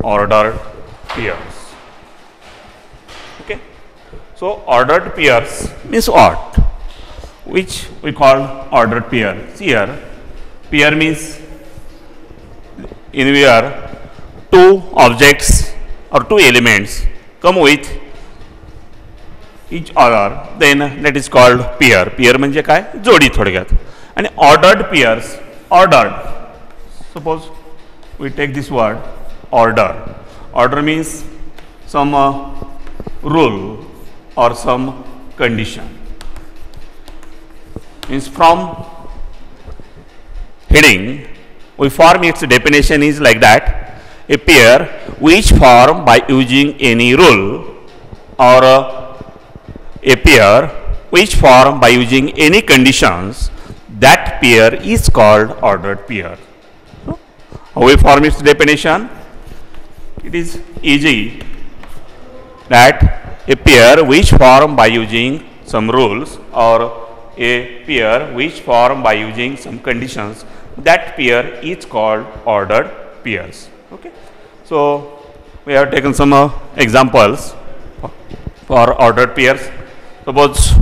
ordered pairs. Okay. So ordered pairs means what? Which we call ordered pair. See here, pair means in where two objects or two elements come with each other, then that is called pair. Pair म्हणजे काय? जोडी थोडक्यात. आणि ordered pairs, ordered. Suppose we take this word order. Order means some rule or some condition. Means from heading we form its definition is like that: a pair which form by using any rule, or a pair which form by using any conditions, that pair is called ordered pair. So, how we form its definition? It is easy, that a pair which form by using some rules or a pair which form by using some conditions, that pair is called ordered pairs. Okay. So we have taken some examples for ordered pairs. Suppose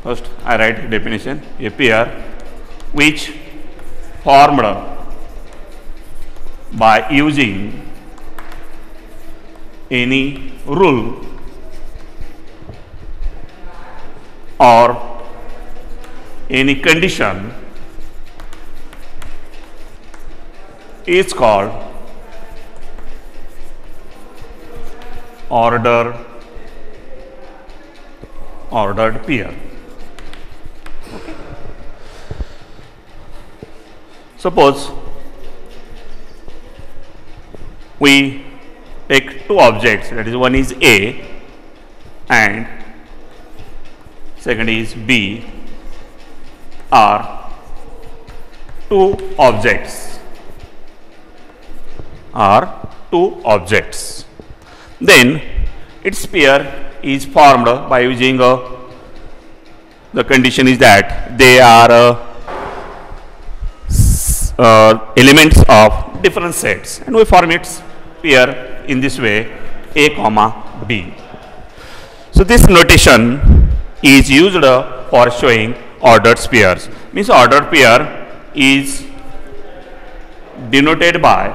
first I write definition: a pair which formed by using any rule or any condition is called ordered pair. Okay. Suppose we take two objects, that is, one is A and second is B, are two objects, then its pair is formed by using the condition is that they are elements of different sets, and we form its pair in this way: A comma B. So this notation is used for showing ordered pairs. Means ordered pair is denoted by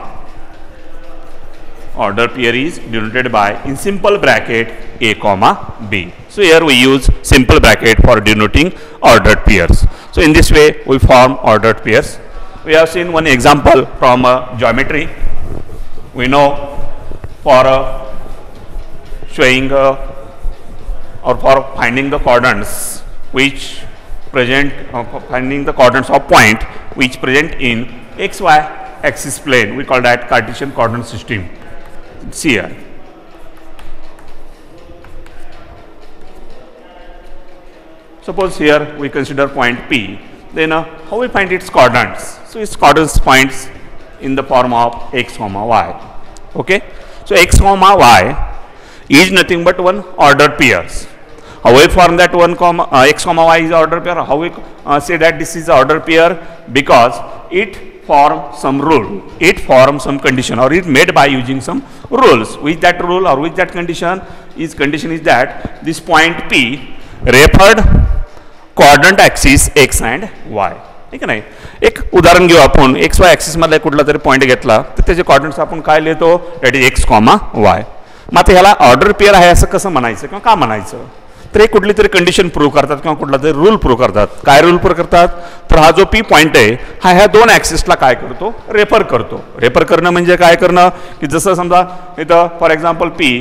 in simple bracket A comma B. So here we use simple bracket for denoting ordered pairs. So in this way we form ordered pairs. We have seen one example from geometry. We know for showing or for finding the coordinates which present finding the coordinates of point which present in xy axis plane, we call that Cartesian coordinate system. See here. Suppose here we consider point P, then how we find its coordinates? So its coordinates points in the form of x comma y. Okay. So x comma y is nothing but one ordered pairs. How we form that one comma x comma y is ordered pair? How we say that this is ordered pair? Because it form some rule, it forms some condition, or it made by using some rules. With that rule or with that condition is that this point P referred coordinate axis x and y. ठीक आहे नाही. एक उदाहरण घेऊ आपण. X वाय axis मधला कुठला तरी पॉईंट घेतला तर त्याचे कोऑर्डिनेट्स आपण काय लिहितो? That is X comma Y. मग आता ह्याला ऑर्डर पेअर आहे असं कसं म्हणायचं किंवा का म्हणायचं? तर एक कुठली तरी कंडिशन प्रूव्ह करतात किंवा कुठला तरी रूल प्रूव्ह करतात. काय रूल प्रूव्ह करतात? तर हा जो पी पॉईंट आहे हा ह्या दोन ॲक्सिसला काय करतो? रेफर करतो. रेफर करणं म्हणजे काय करणं की जसं समजा इथं फॉर एक्झाम्पल पी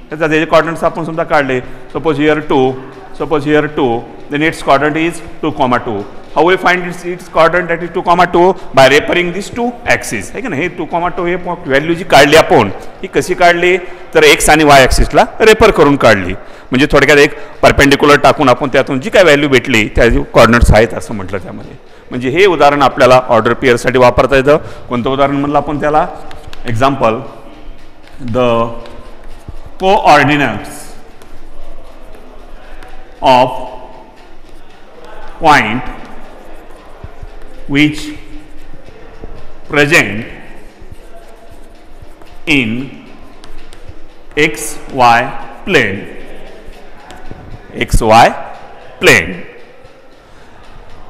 त्याचा त्याचे कोऑर्डिनेट्स आपण समजा काढले. Suppose here 2, then its coordinate is 2, 2. How we find its coordinate, that is 2, 2 by referring these two axes. है ना, हे 2, 2 हे व्हॅल्यू जी काढली आपण ही कशी काढली तर एक्स आणि वाय ॲक्सिसला रेफर करून काढली. म्हणजे थोडक्यात एक परपेंडिक्युलर टाकून आपण त्यातून जी काय व्हॅल्यू भेटली त्या कोऑर्डिनेट्स आहेत असं म्हटलं त्यामध्ये. म्हणजे हे उदाहरण आपल्याला ऑर्डर पेअरसाठी वापरता येतं. कोणतं उदाहरण म्हणलं आपण त्याला? Example, the coordinates of point which present in xy plane, xy plane,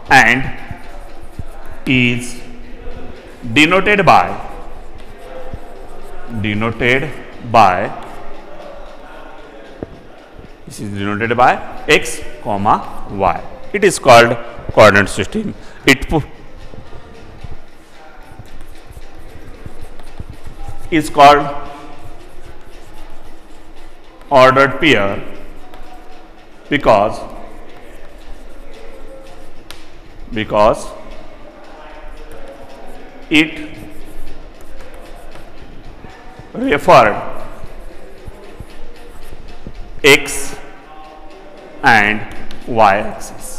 and is denoted by this is denoted by x comma y. It is called coordinate system. It is called ordered pair because it referred x and y axis.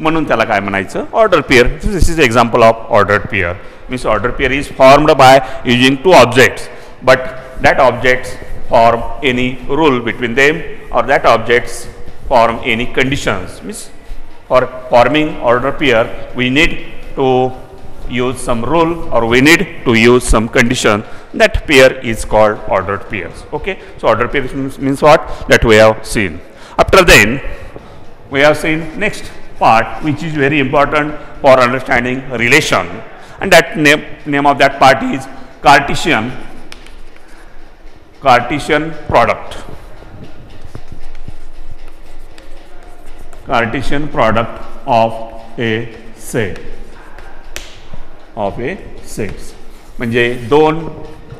म्हणून त्याला काय म्हणायचं ordered pair. This is example of ordered pair. Means ordered pair is formed by using two objects, but that objects form any rule between them, or that objects form any conditions. Means for forming ordered pair we need to use some rule, or we need to use some condition. That pair is called ordered pairs. Okay, so ordered pair means what? That we have seen. After then we have seen next part, which is very important for understanding relation, and that name of that part is Cartesian product. Cartesian product of a set. म्हणजे दोन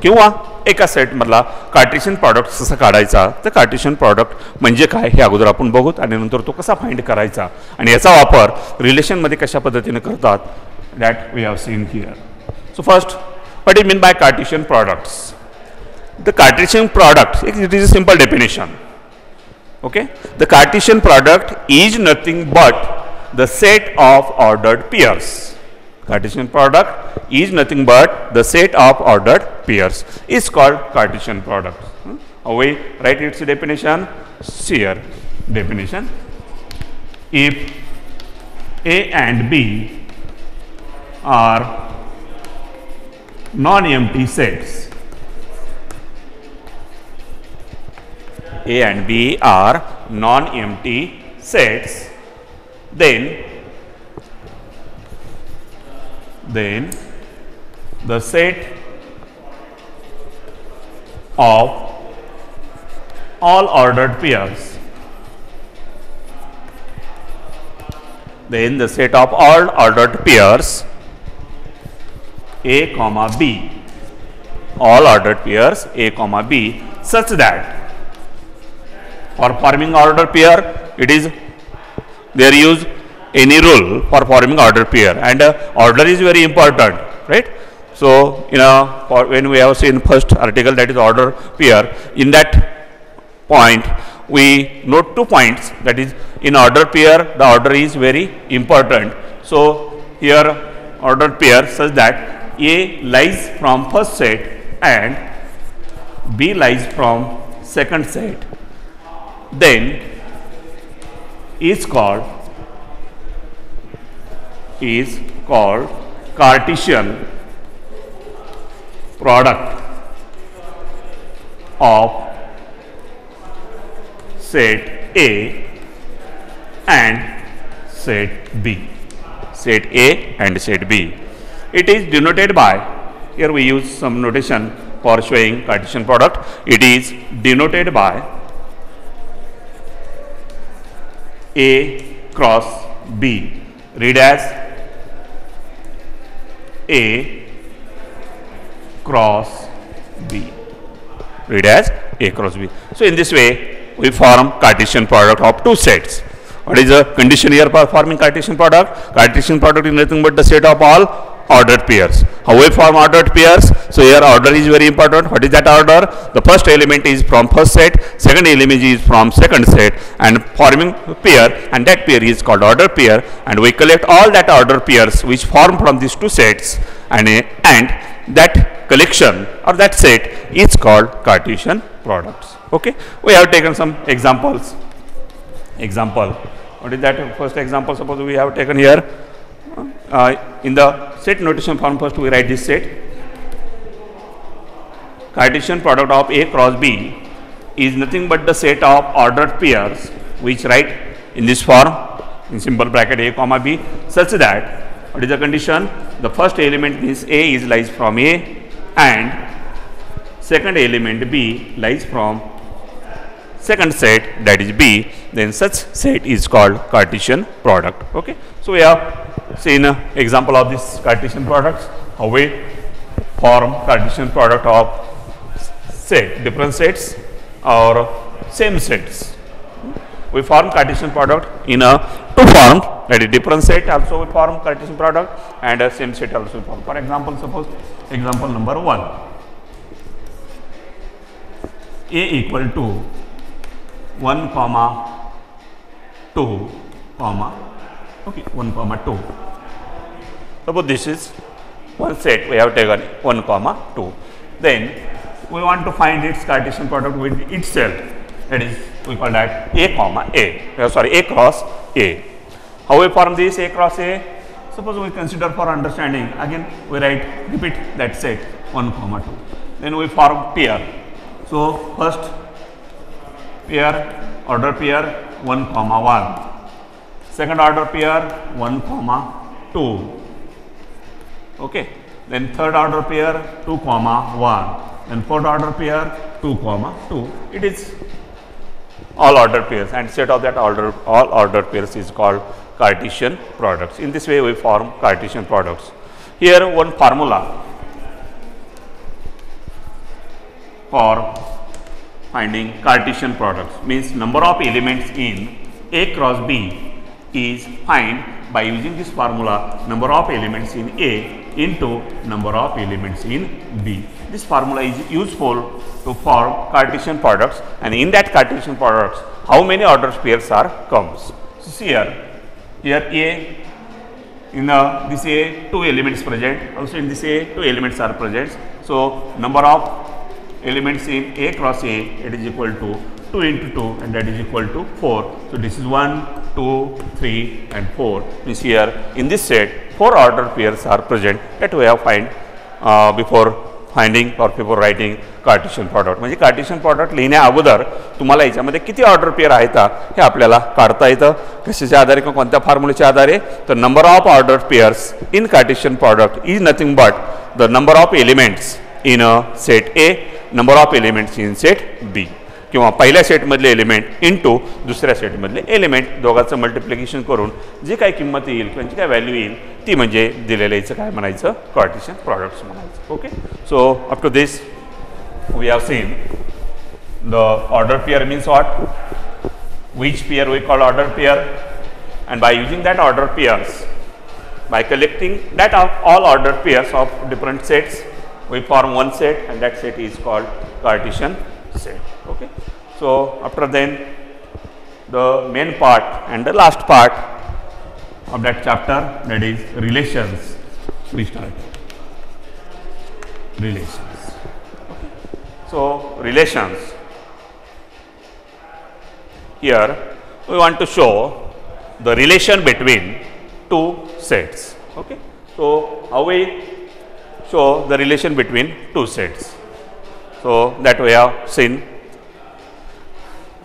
किंवा एका set मधला Cartesian product कसा काढायचा, तर Cartesian product म्हणजे काय हे अगोदर आपण बघूत, आणि नंतर तो कसा फाइंड करायचा आणि याचा वापर रिलेशन मध्ये कशा पद्धतीने करतात, that we have seen here. So first, what is mean by Cartesian products? The Cartesian product, it is a simple definition. Okay, the Cartesian product is nothing but the set of ordered pairs. Cartesian product is nothing but the set of ordered pairs is called Cartesian product. How we write its definition? Here definition: if A and B are non-empty sets, A and B are non-empty sets, then the set of all ordered pairs, then the set of all ordered pairs A comma B, all ordered pairs A comma B, such that for forming ordered pair, it is there use any rule for forming ordered pair, and order is very important, right? So when we have seen first article, that is order pair, in that point we note 2 points, that is in order pair the order is very important. So here ordered pair such that A lies from first set and B lies from second set, then is called Cartesian product of set A and set B. Set A and set B. It is denoted by, here we use some notation for showing Cartesian product. It is denoted by A cross B. Read as A cross B. Read as A cross B. So in this way we form Cartesian product of two sets. What is the condition here for forming Cartesian product? Cartesian product is nothing but the set of all ordered pairs. How we form ordered pairs? So here order is very important. What is that order? The first element is from first set, second element is from second set, and forming pair, and that pair is called ordered pair, and we collect all that ordered pairs which form from these two sets, and that collection or that set is called Cartesian products. Okay, we have taken some examples. Example, what is that first example? Suppose we have taken here in the set notation form, first we write this set. Cartesian product of A cross B is nothing but the set of ordered pairs which write in this form in simple bracket A comma B, such that what is the condition? The first element means A is lies from A and second element B lies from second set, that is B, then such set is called Cartesian product. Okay. So we have seen an example of this Cartesian products, how we form Cartesian product of set, different sets or same sets. We form Cartesian product in a two forms, that is different set also we form Cartesian product and a same set also we form. For example, suppose example number 1, A equal to 1 comma 2 comma, okay, 1 comma 2. Suppose this is one set we have taken 1 comma 2. Then we want to find its Cartesian product with itself, that is we call that A comma A, sorry, A cross A. How we form this A cross A? Suppose we consider for understanding, again we repeat that set 1 comma 2. Then we form pair. So first pair, order pair 1 comma 1, second order pair 1 comma 2, okay, then third order pair 2 comma 1, then fourth order pair 2 comma 2. It is all ordered pairs and set of that order, all ordered pairs is called Cartesian products. In this way we form Cartesian products. Here one formula for finding Cartesian products means number of elements in A cross B is find by using this formula number of elements in A into number of elements in B. This formula is useful to form Cartesian products, and in that Cartesian products how many ordered pairs are comes. So see here A, in this A 2 elements present, also in this A 2 elements are present. So number of elements in A cross A, it is equal to 2 into 2 and that is equal to 4. So this is 1, 2, 3 and 4. Means here in this set 4 ordered pairs are present, that we have find before finding or before writing Cartesian product. म्हणजे Cartesian product लिहिण्या अगोदर तुम्हाला याच्यामध्ये किती order pair आहेत हे आपल्याला काढता येतं. कशाच्या आधारे किंवा कोणत्या फॉर्म्युलेच्या आधारे? तर number of order pairs in Cartesian product is nothing but the number of elements in set A, number of elements in set B, किंवा पहिल्या सेटमधले एलिमेंट इंटू दुसऱ्या सेटमधले एलिमेंट दोघांचं मल्टिप्लिकेशन करून जी काही किंमत येईल किंवा जी काही व्हॅल्यू येईल ती म्हणजे दिलेलं याचं काय म्हणायचं Cartesian products म्हणायचं. Okay. So up to this we have seen the order pair means what, which pair we call order pair, and by using that order pairs, by collecting that of all ordered pairs of different sets, we form one set and that set is called Cartesian set. Okay. So after then the main part and the last part of that chapter, that is relations, we start. Relations. Okay. So relations, here we want to show the relation between two sets. Okay. So how we show the relation between two sets? So that we have seen.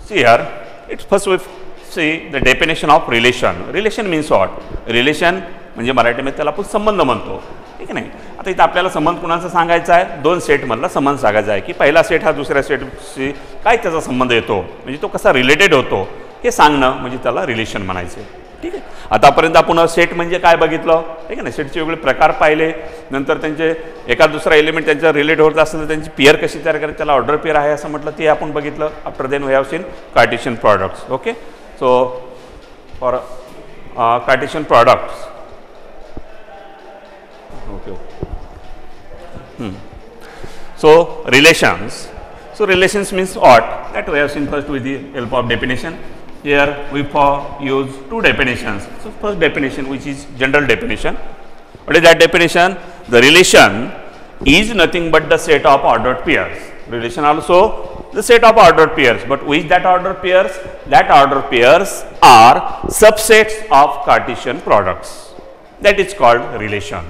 See here, it's first we see the definition of relation. Relation means what? Relation म्हणजे मराठीमध्ये त्याला आपण संबंध म्हणतो. ठीक आहे नाही. आता इथं आपल्याला संबंध कुणाचा सांगायचा आहे? दोन सेट मधला संबंध सांगायचा आहे की पहिला सेट हा दुसऱ्या सेटशी काय त्याचा संबंध येतो, म्हणजे तो कसा रिलेटेड होतो हे सांगणं म्हणजे त्याला रिलेशन म्हणायचे. ठीक आहे. आतापर्यंत आपण सेट म्हणजे काय बघितलं, ठीक आहे ना, सेटचे वेगळे प्रकार पाहिले, नंतर त्यांचे एका दुसरा एलिमेंट त्यांच्या रिलेट होत असेल तर त्यांची पेअर कशी तयार करायची, त्याला ऑर्डर पेअर आहे असं म्हटलं, ते आपण बघितलं. After then we have seen Cartesian products. Okay. So for Cartesian products, okay. So relations. So relations means what? That we have seen first with the help of definition. Here we use two definitions. So first definition, which is general definition. What is that definition? The relation is nothing but the set of ordered pairs. Relation also the set of ordered pairs, but which that ordered pairs? That ordered pairs are subsets of Cartesian products. that is called relation.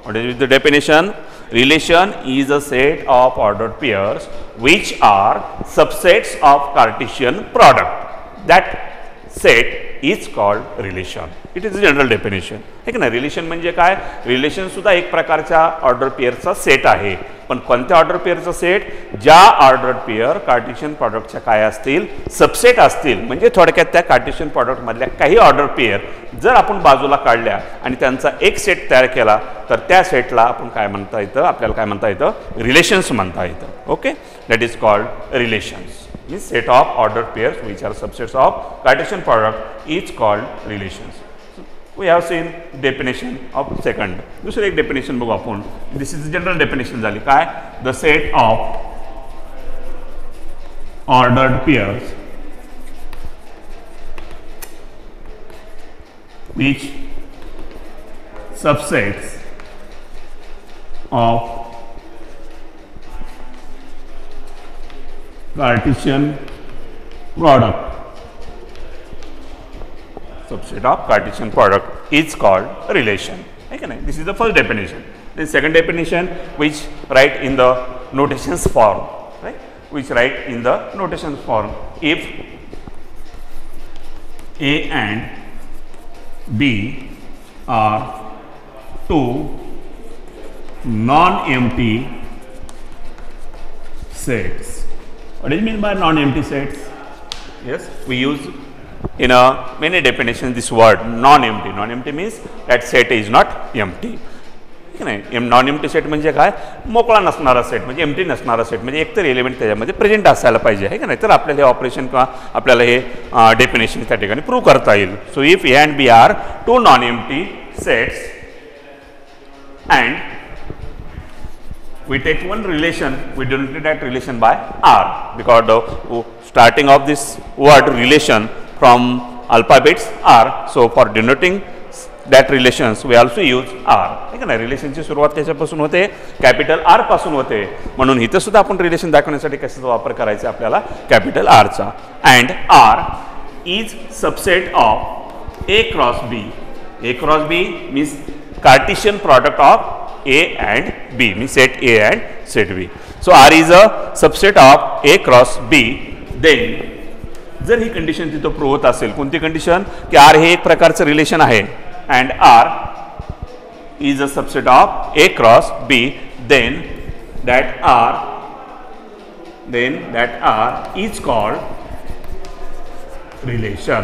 What is the definition? Relation is a set of ordered pairs which are subsets of Cartesian product. That set is called relation. It is the general definition. है की नाही? Relation म्हणजे काय? Relation सुद्धा एक प्रकारच्या order पेअरचा set आहे. पण कोणत्या ऑर्डर पेअरचा सेट? ज्या ऑर्डर पेअर कार्टेशियन प्रॉडक्टच्या काय असतील? सबसेट असतील. म्हणजे थोडक्यात त्या कार्टेशियन प्रॉडक्ट मधल्या काही ऑर्डर पेअर जर आपण बाजूला काढल्या आणि त्यांचा एक सेट तयार केला तर त्या सेटला आपण काय म्हणता येतं? आपल्याला काय म्हणता येतं? रिलेशन्स म्हणता येतं. Okay, that is called relations. Means set of ordered pairs which are subsets of Cartesian product is called relations. So we have seen definition of second. दुसरे एक definition बघू आपण. This is the general definition झाली. काय? The set of ordered pairs which subsets of Cartesian product, subset of Cartesian product is called relation. Okay, this is the first definition. The second definition, which write in the notations form, right? Which write in the notations form. If A and B are two non-empty sets. What do you mean by non-empty sets? Yes, we use in many definitions this word non-empty. Non-empty means that set is not empty. non-empty set म्हणजे काय? मोकळा नसणारा set म्हणजे empty नसणारा set म्हणजे एकतर element त्याच्यामध्ये present असायला पाहिजे आहे की नाही तर आपल्याला हे ऑपरेशन किंवा आपल्याला हे डेफिनेशन त्या ठिकाणी प्रूव्ह करता येईल. So if A and B are two non-empty sets and we take one relation, we denote that relation by R because the starting of this word relation from alphabets R. So for denoting that relations we also use R. ठीक आहे ना? रिलेशनची सुरुवात त्याच्यापासून होते, capital R पासून होते. म्हणून इथे सुद्धा आपण रिलेशन दाखवण्यासाठी कशाचा वापर करायचा आपल्याला? कॅपिटल R चा. And R is subset of A cross B. A cross B means Cartesian product of A and B, means set A and set B. So R is a subset of A cross B. Then जर ही condition तिथं prove होत असेल, कोणती condition? की R हे एक प्रकारचं relation आहे and R is a subset of A cross B, then that R is called relation.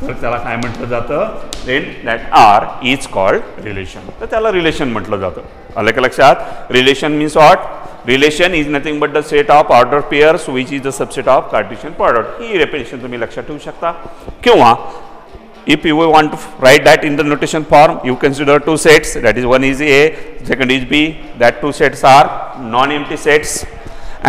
तर त्याला काय म्हटलं जातं? Then that R is called relation. तर त्याला रिलेशन म्हटलं जातं. आलं का लक्षात? Relation means what? Relation is nothing but the set of order pairs which is the subset of Cartesian product. ही डेफिनेशन तुम्ही लक्षात ठेवू शकता. किंवा if you want to write that in the notation form, you consider two sets, that is one is A, second is B. That two sets are non-empty sets.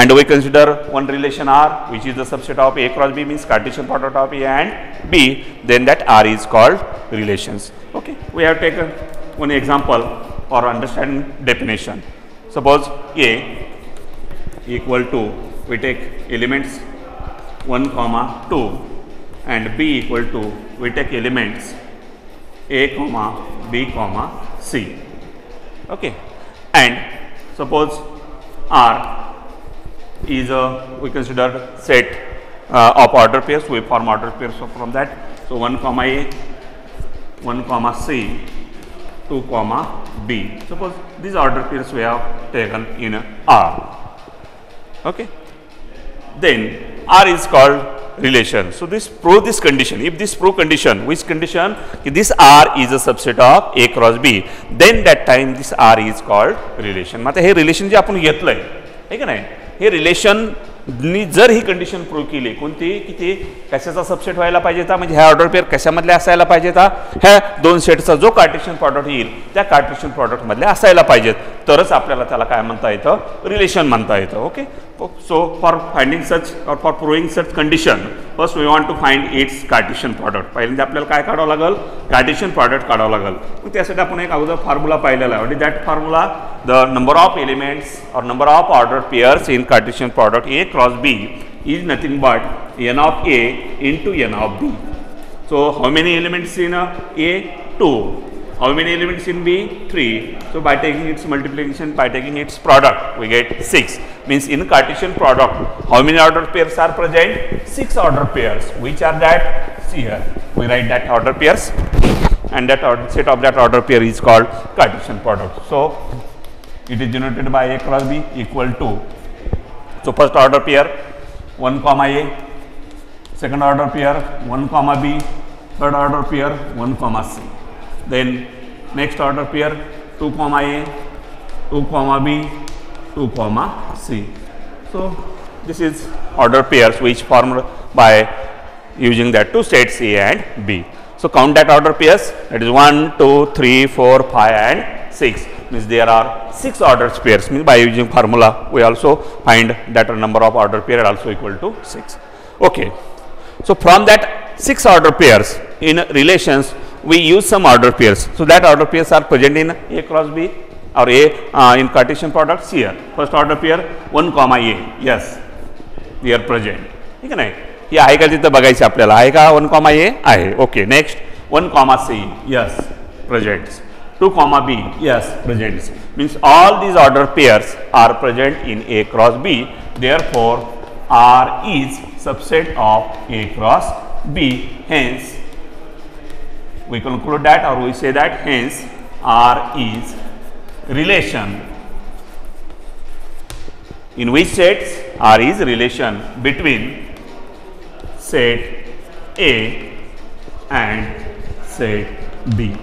And we consider one relation R which is the subset of A cross B, means Cartesian product of A and B, then that R is called relations. Okay, we have taken one example for understanding definition. Suppose A equal to, we take elements 1 comma 2 and B equal to, we take elements A comma B comma C. Okay, and suppose R is we consider set of order pairs. We form order pairs from that. So 1 comma A, 1 comma C, 2 comma B. Suppose these order pairs we have taken in R. Okay. Then R is called relation. So this prove this condition. If this prove condition, which condition? If this R is a subset of A cross B, then that time this R is called relation. Mug hey relation जे आपण घेतलंय, है का नाही? हे relation जर ही condition prove केली, कोणती? की ते कशाचा सबसेट व्हायला पाहिजे होता? म्हणजे ह्या ऑर्डर पेअर कशामधले असायला पाहिजे होता? ह्या दोन सेटचा जो कार्टेशियन प्रॉडक्ट येईल त्या कार्टेशियन प्रॉडक्ट मधले असायला पाहिजेत, तरच आपल्याला त्याला काय म्हणता येतं? रिलेशन म्हणता येतं. Okay. So for finding such or for proving such condition, first we want to find its Cartesian product. पहिल्यांदा आपल्याला काय काढावं लागेल? कार्टेशियन प्रॉडक्ट काढावं लागेल. मग त्यासाठी आपण एक अगोदर फॉर्म्युला पाहिलेला आहे. That formula, the number of elements और number of order pairs in cartesian product A cross B is nothing but n of A into n of B. So how many elements in A? 2. How many elements in B? 3. So by taking its multiplication, by taking its product, we get 6. Means in Cartesian product, how many order pairs are present? 6 order pairs. Which are that? See here. We write that order pairs, and that set of that order pair is called Cartesian product. So it is denoted by A cross B equal to. So first order pair 1 comma A, second order pair 1 comma B, third order pair 1 comma C. Then next order pair 2 comma A, 2 comma B, 2 comma C. So this is order pairs which formed by using that two states A and B. So count that order pairs, that is 1, 2, 3, 4, 5 and 6. Means there are 6 order pairs. Means by using formula we also find that number of order pair also equal to 6. Okay. So from that 6 order pairs in relations we use some order pairs. So that order pairs are present in A cross B or A in Cartesian products here. First order pair 1 comma A. Yes, they are present. ठीक है ना? हे आहे का तिथं बघायचं आपल्याला, आहे का 1 comma A आहे. Okay. Next 1 comma C. Yes, presents. 2 comma B. Yes, presents. Means all these order pairs are present in A cross B. Therefore R is subset of A cross B. Hence we conclude that, or we say that hence R is relation. In which sets? R is relation between set A and set B.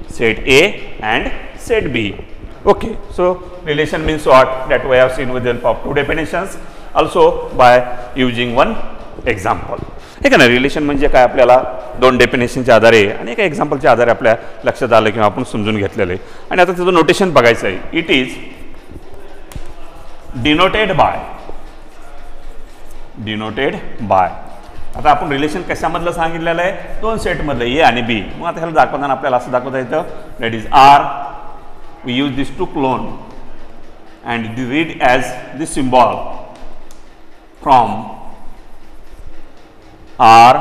Set A and set B. Okay. So relation means what? That we have seen with the help of two definitions, also by using one example. ठीक आहे ना? Relation म्हणजे काय आपल्याला दोन डेफिनेशनच्या आधारे आणि एका एक्झाम्पलच्या आधारे आपल्या लक्षात आलं किंवा आपण समजून घेतलेलं आहे. आणि आता त्याचं नोटेशन बघायचं आहे. It is denoted bye. आता आपण रिलेशन कशामधलं सांगितलेलं आहे? दोन सेटमधलं ए आणि बी. मग आता ह्याला दाखवताना आपल्याला असं दाखवता येतं, that is R. We use this to colon and read as this symbol from R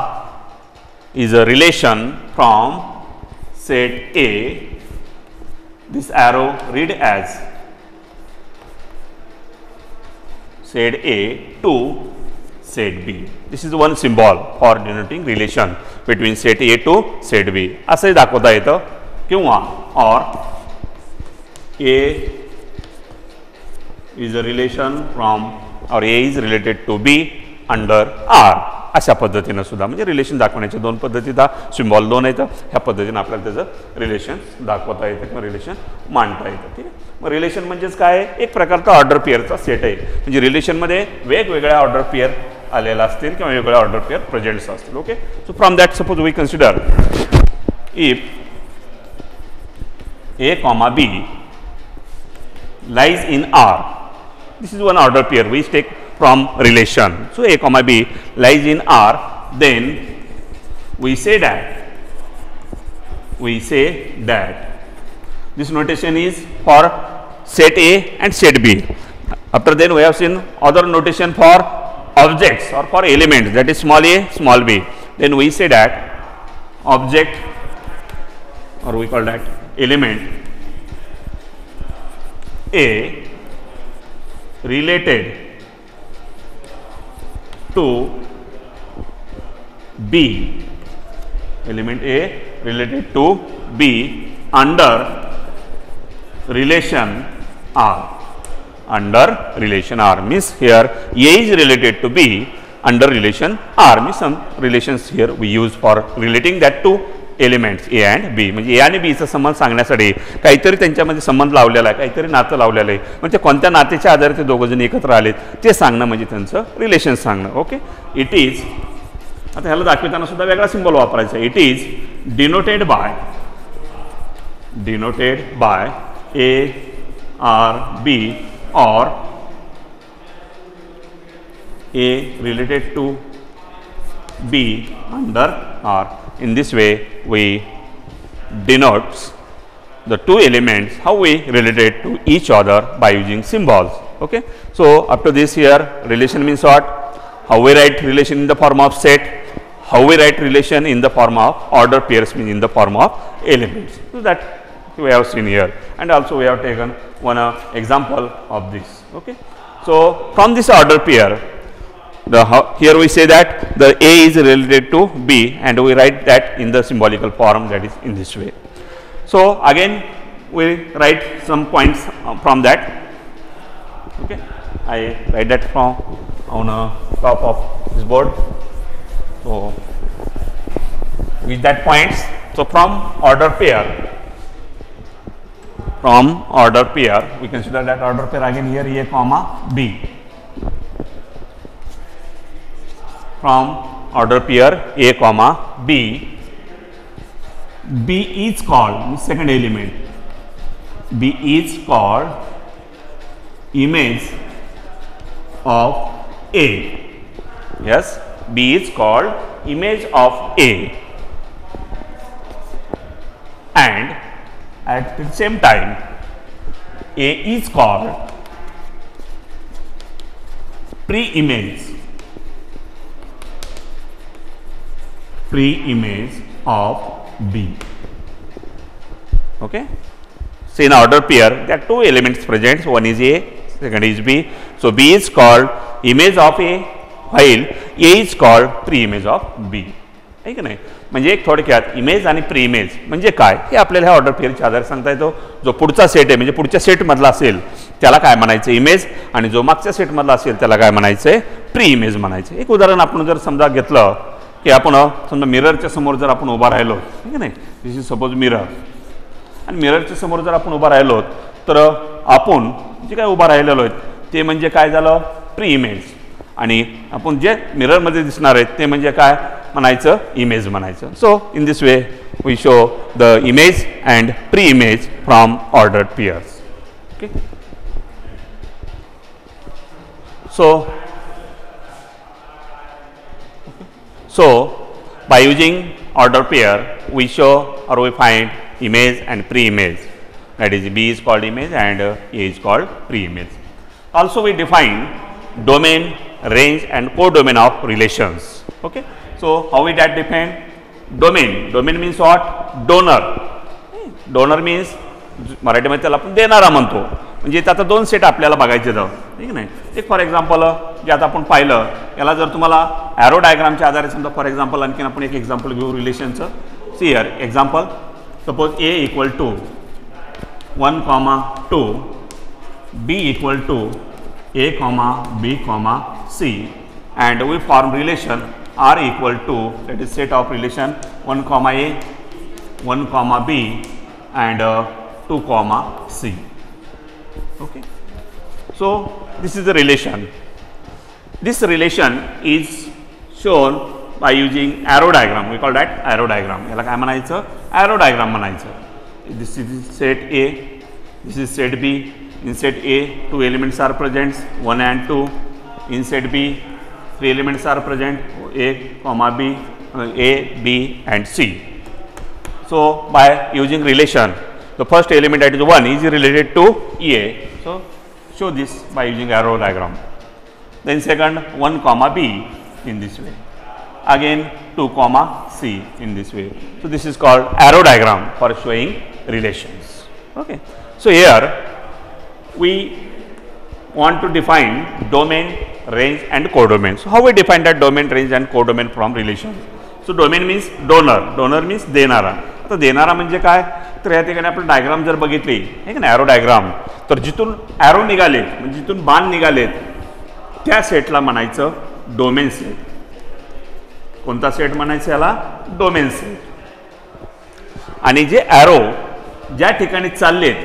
is a relation from set A. This arrow read as set A to set B. This is one symbol for denoting relation between set A to set B. असंही दाखवता येतं किंवा or A is a relation from, or A is related to B under R. अशा पद्धतीनं सुद्धा म्हणजे relation दाखवण्याच्या दोन पद्धती, सिम्बॉल दोन आहेत. ह्या पद्धतीनं आपल्याला त्याचं रिलेशन दाखवता येतं किंवा रिलेशन मांडता येतं. ठीक आहे. मग रिलेशन म्हणजेच काय? एक प्रकारचा ऑर्डर पेअरचा सेट आहे. म्हणजे रिलेशनमध्ये वेगवेगळ्या ऑर्डर पेअर आलेला असतील किंवा वेगवेगळ्या ऑर्डर पेअर प्रेझेंट्स असतील. Okay. So from that suppose we consider if A comma B lies in R. This is one order pair we take from relation. So A comma B lies in R, then we say that this notation is for set A and set B. After then we have seen other notation for objects or for elements, that is small a, small b. Then we say that object, or we call that element A related to B, element A related to B under relation R. Under relation R means here A is related to B under relation R, means some relations here we use for relating that two elements A and B. म्हणजे A आणि बीचा संबंध सांगण्यासाठी काहीतरी त्यांच्यामध्ये संबंध लावलेला आहे, काहीतरी नातं लावलेलं आहे. म्हणजे कोणत्या नात्याच्या आधारे ते दोघं जण एकत्र आलेत ते सांगणं म्हणजे त्यांचं रिलेशन सांगणं. ओके. इट इज, आता ह्याला दाखवताना सुद्धा वेगळा सिम्बॉल वापरायचा. It is denoted by a R b और a related to B under R. In this way we denote the two elements, how we related to each other by using symbols. Okay. So up to this here relation means what? How we write relation in the form of set, how we write relation in the form of order pairs, means in the form of elements. So that we have seen here, and also we have taken one example of this. Okay. So from this order pair, here we say that the A is related to B, and we write that in the symbolical form, that is in this way. So again we write some points from that. Okay, I write that from on top of this board. So with that points, so from order pair, we consider that order pair again here A comma B. From order pair A comma B, B is called, second element, B is called image of A. Yes, B is called image of A, and at the same time A is called pre-image of B. Okay. So in order pair there are two elements present, one is A, second is B. So B is called image of A, while A is called pre-image of B. आहे की नाही. म्हणजे एक थोडक्यात image आणि pre image म्हणजे काय हे आपल्याला ह्या ऑर्डर पेअरच्या आधारे सांगता येतो. जो पुढचा सेट आहे म्हणजे पुढच्या सेटमधला असेल त्याला काय म्हणायचं इमेज, आणि जो मागच्या सेटमधला असेल त्याला काय म्हणायचं प्री इमेज म्हणायचं. एक उदाहरण आपण जर समजा घेतलं की आपण समजा मिररच्या समोर जर आपण उभा राहिलो, ठीक आहे नाही, दिस इज सपोज मिरर, आणि मिररच्या समोर जर आपण उभा राहिलो तर आपण जे काय उभा राहिलेलो आहेत ते म्हणजे काय झालं प्री इमेज, आणि आपण जे मिररमध्ये दिसणार आहेत ते म्हणजे काय म्हणायचं इमेज म्हणायचं. So in this way we show the image and pre image from ordered pairs. Okay. So by using order pair we show or we find image and pre-image, that is B is called image and A is called pre-image. Also we define domain, range and codomain of relations. Okay. So how we that define domain means what? Donor means मराठीमध्ये त्याला आपण देणारा म्हणतो. म्हणजे आता दोन set आपल्याला बघायचे आहेत, ठीक नाही. एक फॉर एक्झाम्पल जे आता आपण पाहिलं याला जर तुम्हाला ॲरो डायग्रामच्या आधारे समजा फॉर एक्झाम्पल आणखीन आपण एक एक्झाम्पल घेऊ रिलेशनचं. See here example suppose A equal to 1,2, B equal to A, B, C, and we form relation R equal to, that is set of relation 1, A, 1, B and 2, C. Okay. So this is the relation. This relation is shown by using arrow diagram. We call that arrow diagram. याला काय म्हणायचं? arrow diagram म्हणायचं. This is set A, this is set B. In set A, 2 elements are present, 1 and 2. In set B, 3 elements are present, A, B, A, B and C. So by using relation, the first element, that is 1, is related to A. So show this by using arrow diagram. Then second 1, B in this way. Again 2, C in this way. So this is called arrow diagram for showing relations. Okay. So here we want to define domain, range and codomain. So how we define that domain, range and codomain from relation? So domain means donor means देणारा. तर देणारा म्हणजे काय, तर या ठिकाणी आपण diagram जर बघितली आहे की नाही ॲरो डायग्राम, तर जिथून ॲरो निघाले म्हणजे जिथून बाण निघालेत त्या सेटला म्हणायचं डोमेन सेट. कोणता सेट म्हणायचं याला? Domain set. आणि जे ॲरो ज्या ठिकाणी चाललेत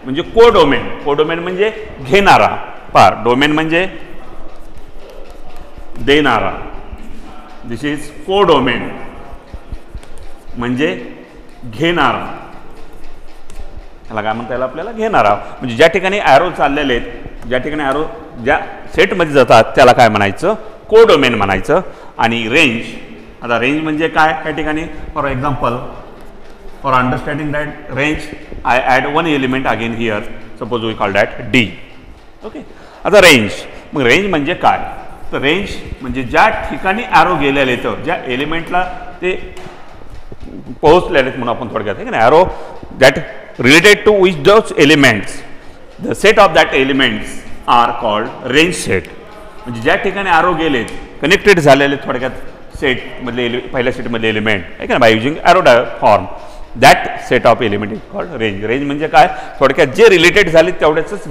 म्हणजे कोडोमेन म्हणजे घेणारा. पार डोमेन म्हणजे देणारा, दिस इज कोडोमेन म्हणजे घेणारा. याला काय म्हणता येईल आपल्याला? घेणारा. म्हणजे ज्या ठिकाणी ॲरो चाललेले आहेत, ज्या ठिकाणी ॲरो ज्या सेटमध्ये जातात त्याला काय म्हणायचं? कोडोमेन म्हणायचं. आणि रेंज, आता रेंज म्हणजे काय या ठिकाणी? For example, for understanding that range I add one element again here, suppose we call that D. Okay. आता रेंज, मग रेंज म्हणजे काय? तर रेंज म्हणजे ज्या ठिकाणी ॲरो गेलेले आहेत, ज्या एलिमेंटला ते पोहोचलेले आहेत म्हणून आपण थोडक्यात आहे की नाही, arrow that related to which those elements, the set of that elements are called range set. म्हणजे ज्या ठिकाणी ॲरो गेलेत, कनेक्टेड झालेले थोडक्यात सेटमधले पहिल्या सेटमधले एलिमेंट आहे का, bye using arrow form, that set of element is called range. Range म्हणजे काय, थोडक्यात जे रिलेटेड झाले तेवढ्याच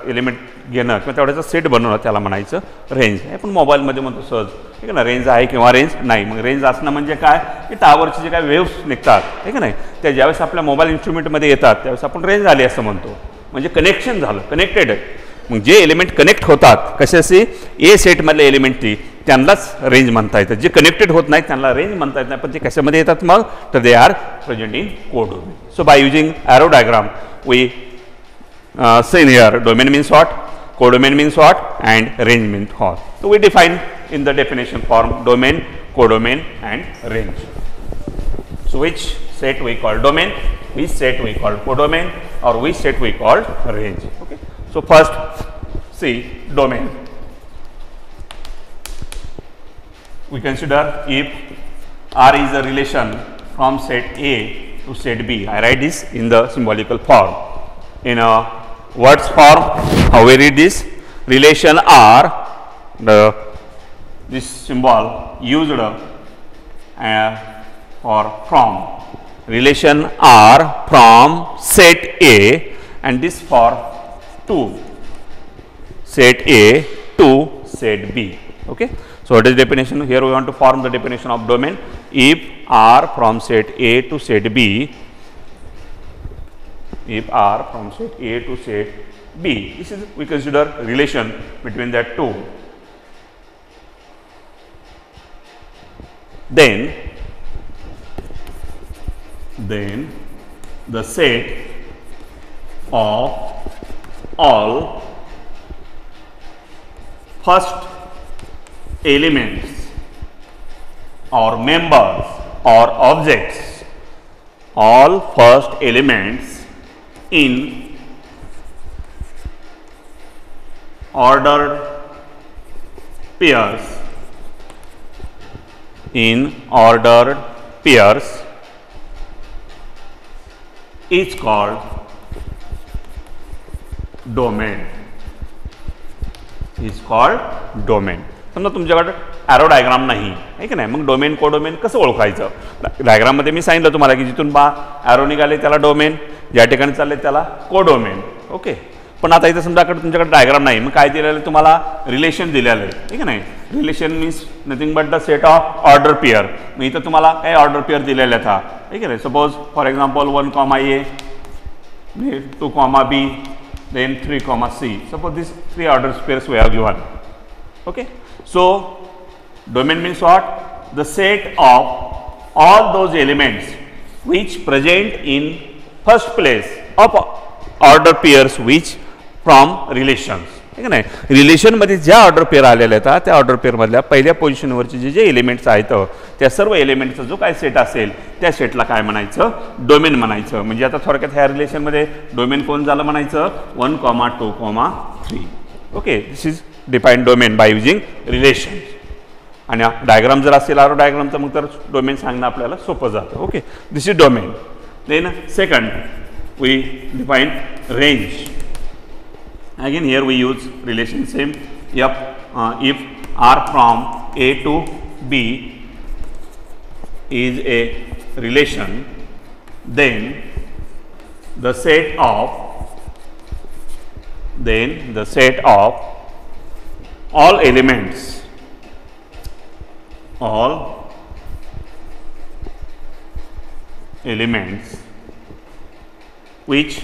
एलिमेंट घेणं किंवा तेवढ्याचा सेट बनवणं त्याला म्हणायचं रेंज. हे पण मोबाईलमध्ये म्हणतो सहज, ठीक आहे ना, रेंज आहे किंवा रेंज नाही. मग रेंज असणं म्हणजे काय, की टावरचे जे काय वेव्स निघतात ठीक आहे नाही, त्या ज्यावेळेस आपल्या मोबाईल इन्स्ट्रुमेंटमध्ये येतात त्यावेळेस आपण रेंज आली असं म्हणतो. म्हणजे कनेक्शन झालं, कनेक्टेड आहे. मग जे एलिमेंट कनेक्ट होतात कशाशी, ए सेटमधले एलिमेंटची, त्यांनाच रेंज म्हणता येतं. जे कनेक्टेड होत नाहीत त्यांना रेंज म्हणता येत नाही. पण ते कशामध्ये येतात मग, तर they are present in codomain. So by using arrow diagram we seen here domain means what, codomain means what, and range means what. So we define in the definition form domain, codomain and range. So which set we call domain, which set we call codomain, or which set we call range. Okay. So first see domain. We consider if R is a relation from set A to set B. I write this in the symbolical form. In a words form, how we read this? Relation R, this symbol used for from. Relation R from set A, and this for to set A to set B. Okay. So what is definition? Here we want to form the definition of domain. If R from set A to set B, if R from set A to set B, this is we consider relation between that two. Then the set of all first elements or members or objects, all first elements in ordered pairs, in ordered pairs is called domain, is called domain. समजा तुमच्याकडे arrow diagram नाही आहे की नाही, मग domain codomain कसं ओळखायचं. डायग्राममध्ये मी सांगितलं तुम्हाला की जिथून ॲरो निघाले त्याला डोमेन, ज्या ठिकाणी चालले त्याला कोडोमेन. ओके. पण आता इथं समजा तुमच्याकडे डायग्राम नाही, मग काय दिलेलं आहे तुम्हाला, रिलेशन दिलेलं आहे ठीक आहे नाही. Relation means nothing but the set of order pair. मग इथं तुम्हाला काही ऑर्डर पेअर दिलेले आहेत ठीक आहे. Suppose for example 1, A, 2, B, then 3, C. Suppose these 3 order pairs we have given. Okay. So domain means what, the set of all those elements which present in first place of order pairs which from relations. ठीक आहे नाही. रिलेशनमध्ये ज्या order pair आलेल्या आहेत त्या order पेअरमधल्या पहिल्या पोझिशनवरचे जे elements आहेत त्या सर्व एलिमेंटचा जो काय सेट असेल त्या सेटला काय म्हणायचं, डोमेन म्हणायचं. म्हणजे आता थोडक्यात ह्या रिलेशनमध्ये डोमेन कोण झालं म्हणायचं, 1, 2, 3. Okay. This is define domain by using relation. आणि डायग्राम जर असेल ॲरो डायग्रामचा मग तर डोमेन सांगणं आपल्याला सोपं जातं. Okay. This is domain. Then second we define range. Again here we use relation same. If R from A to B is a relation, then the set of all elements which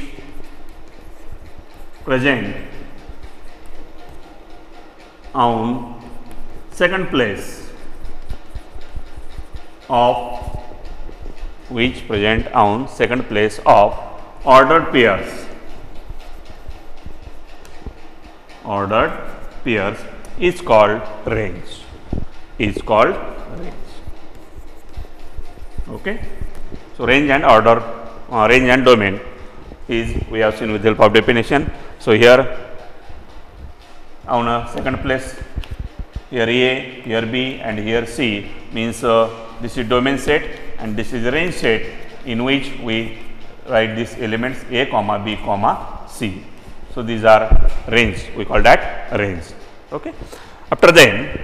present on second place of ordered pairs is called range. Okay. So range and order, range and domain is we have seen with the help of definition. So here on a second place here A, here B and here C means this is domain set and this is range set in which we write these elements A comma B comma C. So, these are range, we call that range. Okay. After then,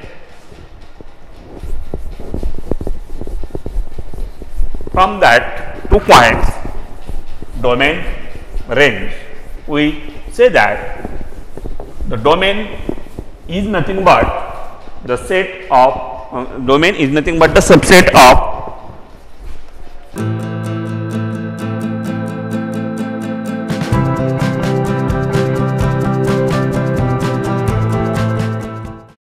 from that 2 points domain range, we say that the domain is nothing but the set of domain is nothing but the subset of